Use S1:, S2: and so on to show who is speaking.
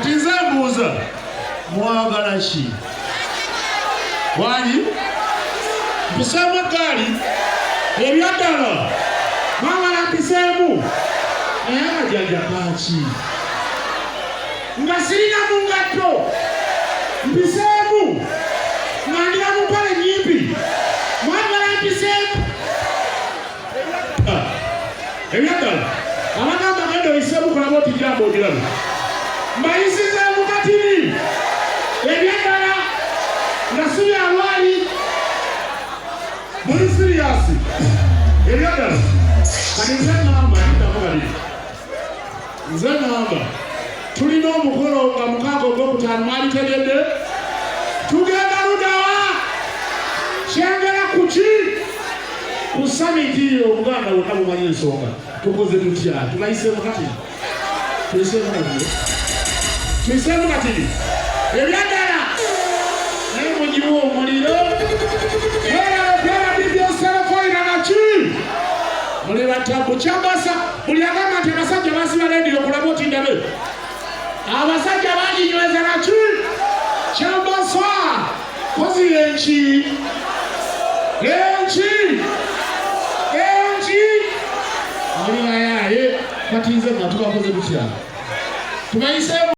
S1: kati nze mbuuza mwagala ki? Wali mpiseemu eggaali ebyaddala mwagala mpiseemu naye amajanja kaaki nga sirina mu ngatto mpiseemu nga ndira mu mpale nnyimpi mwagala mpiseemu ebyaddala abagamba genda oyiseemu kulaba oti jambo ogirabe mbayisizeemu katiri ebyaddala nga sibyalwali muri siriyasi ebyaddala kati nze ngamba nitamugalire nze ngamba tulina omukolo nga mukaaga ogwokutaano mwalitegedde tugenda ludawa kyengera kuki ku samiti obuganda bwonna bumanyi ensonga tukoze tutya tubayiseemu kati tuyiseemu kati ebyaddala naye mugiwa omuliro era bibyoserefoira naki muli batabu kyambasa buli agamba nti abasajja basiba leediyo kulaba oti ndabe abasajja baginyweza naki kyambasa kozi enki oli nayaye kati nze nga tubakoze tutya tubayiseemu